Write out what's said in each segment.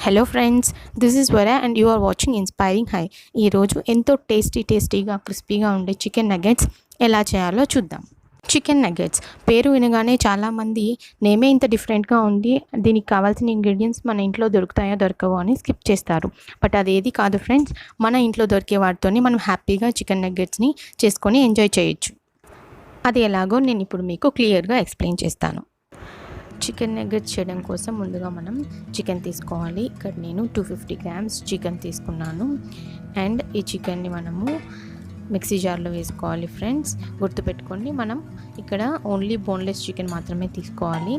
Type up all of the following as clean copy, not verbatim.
Hello friends, this is Vara and you are watching inspiring hi. ఈరోజు ఎంతో టేస్టీగా క్రిస్పీగా ఉండే చికెన్ నగెట్స్ ఎలా చేయాలో చూద్దాం. చికెన్ నగెట్స్ పేరు వినగానే చాలామంది నేమే ఇంత డిఫరెంట్గా ఉంది, దీనికి కావాల్సిన ఇంగ్రీడియంట్స్ మన ఇంట్లో దొరుకుతాయో దొరకవో అని స్కిప్ చేస్తారు. బట్ అదేది కాదు ఫ్రెండ్స్, మన ఇంట్లో దొరికే వాటితోనే మనం హ్యాపీగా చికెన్ నగెట్స్ని చేసుకొని ఎంజాయ్ చేయొచ్చు. అది ఎలాగో నేను ఇప్పుడు మీకు క్లియర్గా ఎక్స్ప్లెయిన్ చేస్తాను. చికెన్ నగెట్స్ చేయడం కోసం ముందుగా మనం చికెన్ తీసుకోవాలి. ఇక్కడ నేను 250 గ్రామ్స్ చికెన్ తీసుకున్నాను. అండ్ ఈ చికెన్ని మనము మిక్సీ జార్లో వేసుకోవాలి. ఫ్రెండ్స్ గుర్తుపెట్టుకోండి, మనం ఇక్కడ ఓన్లీ బోన్లెస్ చికెన్ మాత్రమే తీసుకోవాలి.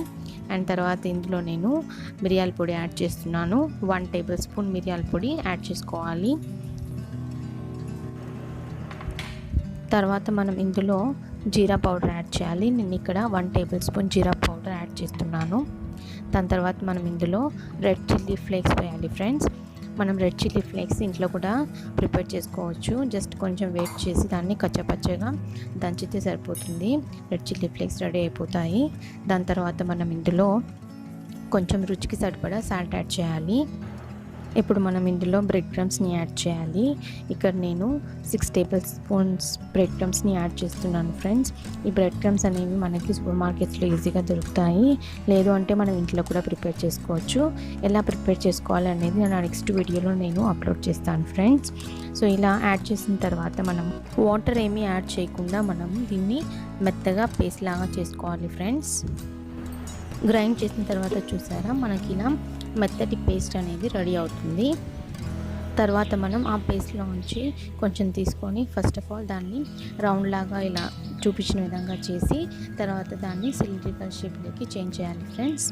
అండ్ తర్వాత ఇందులో నేను మిరియాల పొడి యాడ్ చేస్తున్నాను. 1 టేబుల్ స్పూన్ మిరియాల పొడి యాడ్ చేసుకోవాలి. తర్వాత మనం ఇందులో జీరా పౌడర్ యాడ్ చేయాలి. నేను ఇక్కడ 1 టేబుల్ స్పూన్ జీరా పౌడర్ యాడ్ చేస్తున్నాను. దాని తర్వాత మనం ఇందులో రెడ్ చిల్లీ ఫ్లేక్స్ వేయాలి. ఫ్రెండ్స్ మనం రెడ్ చిల్లీ ఫ్లేక్స్ ఇంట్లో కూడా ప్రిపేర్ చేసుకోవచ్చు. జస్ట్ కొంచెం వెయిట్ చేసి దాన్ని కచ్చపచ్చగా దంచితే సరిపోతుంది. రెడ్ చిల్లీ ఫ్లేక్స్ రెడీ అయిపోతాయి. దాని తర్వాత మనం ఇందులో కొంచెం రుచికి సరిపడా సాల్ట్ యాడ్ చేయాలి. ఇప్పుడు మనం ఇందులో బ్రెడ్ క్రమ్స్ని యాడ్ చేయాలి. ఇక్కడ నేను 6 టేబుల్ స్పూన్స్ బ్రెడ్ క్రమ్స్ని యాడ్ చేస్తున్నాను. ఫ్రెండ్స్ ఈ బ్రెడ్ క్రమ్స్ అనేవి మనకి సూపర్ మార్కెట్స్లో ఈజీగా దొరుకుతాయి. లేదు అంటే మనం ఇంట్లో కూడా ప్రిపేర్ చేసుకోవచ్చు. ఎలా ప్రిపేర్ చేసుకోవాలి అనేది నా నెక్స్ట్ వీడియోలో నేను అప్లోడ్ చేస్తాను. ఫ్రెండ్స్ సో ఇలా యాడ్ చేసిన తర్వాత మనం వాటర్ ఏమీ యాడ్ చేయకుండా మనం దీన్ని మెత్తగా పేస్ట్ లాగా చేసుకోవాలి. ఫ్రెండ్స్ గ్రైండ్ చేసిన తర్వాత చూసారా, మనకి ఇలా మెత్తటి పేస్ట్ అనేది రెడీ అవుతుంది. తర్వాత మనం ఆ పేస్ట్లో ఉంచి కొంచెం తీసుకొని ఫస్ట్ ఆఫ్ ఆల్ దాన్ని రౌండ్ లాగా ఇలా చూపించిన విధంగా చేసి తర్వాత దాన్ని సిలిండ్రికల్ షేప్లోకి చేంజ్ చేయాలి. ఫ్రెండ్స్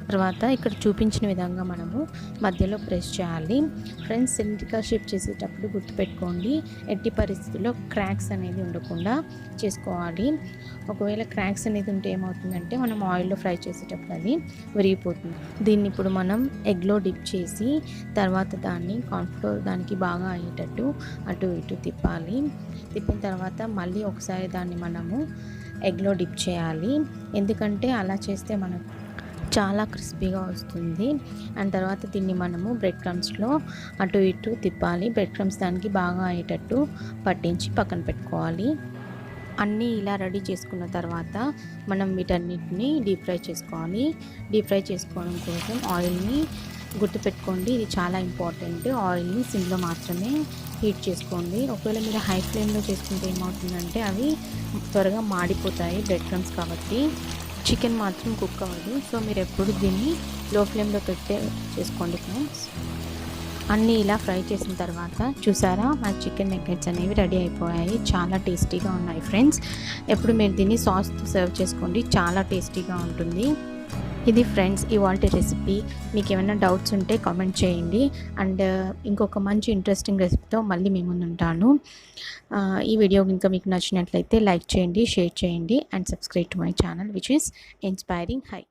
తర్వాత ఇక్కడ చూపించిన విధంగా మనము మధ్యలో ప్రెస్ చేయాలి. ఫ్రెండ్స్ సిలిండ్రికల్ షేప్ చేసేటప్పుడు గుర్తుపెట్టుకోండి, ఎట్టి పరిస్థితుల్లో క్రాక్స్ అనేది ఉండకుండా చేసుకోవాలి. ఒకవేళ క్రాక్స్ అనేది ఉంటే ఏమవుతుందంటే మనం ఆయిల్లో ఫ్రై చేసేటప్పుడు అది విరిగిపోతుంది. దీన్ని ఇప్పుడు మనం ఎగ్లో డిప్ చేసి తర్వాత దాన్ని కార్న్ఫ్లోర్ దానికి బాగా అయ్యేటట్టు అటు ఇటు తిప్పాలి. తిప్పిన తర్వాత మళ్ళీ ఒకసారి దాన్ని మనము ఎగ్లో డిప్ చేయాలి. ఎందుకంటే అలా చేస్తే మనకు చాలా క్రిస్పీగా వస్తుంది. అండ్ తర్వాత దీన్ని మనము బ్రెడ్ క్రమ్స్లో అటు ఇటు తిప్పాలి. బ్రెడ్ క్రమ్స్ దానికి బాగా అయ్యేటట్టు పట్టించి పక్కన పెట్టుకోవాలి. అన్నీ ఇలా రెడీ చేసుకున్న తర్వాత మనం వీటన్నిటిని డీప్ ఫ్రై చేసుకోవాలి. డీప్ ఫ్రై చేసుకోవడం కోసం ఆయిల్ని గుర్తుపెట్టుకోండి, ఇది చాలా ఇంపార్టెంట్. ఆయిల్ని సిమ్లో మాత్రమే హీట్ చేసుకోండి. ఒకవేళ మీరు హై ఫ్లేమ్లో చేసుకుంటే ఏమవుతుందంటే అవి త్వరగా మాడిపోతాయి బ్రెడ్ క్రమ్స్ కాబట్టి. చికెన్ మాత్రం కుక్ అవ్వదు. సో మీరు ఎప్పుడు దీన్ని లో ఫ్లేమ్లో పెట్టే చేసుకోండి. ఫ్రెండ్స్ అన్నీ ఇలా ఫ్రై చేసిన తర్వాత చూసారా, మా చికెన్ నగెట్స్ అనేవి రెడీ అయిపోయాయి. చాలా టేస్టీగా ఉన్నాయి. ఫ్రెండ్స్ ఎప్పుడు మీరు దీన్ని సాస్తో సర్వ్ చేసుకోండి, చాలా టేస్టీగా ఉంటుంది. ఇది ఫ్రెండ్స్ ఇవాల్టి రెసిపీ. మీకు ఏమైనా డౌట్స్ ఉంటే కామెంట్ చేయండి. అండ్ ఇంకొక మంచి ఇంట్రెస్టింగ్ రెసిపీతో మళ్ళీ మీ ముందు ఉంటాను. ఈ వీడియో ఇంకా మీకు నచ్చినట్లయితే లైక్ చేయండి, షేర్ చేయండి and subscribe to my channel which is inspiring high.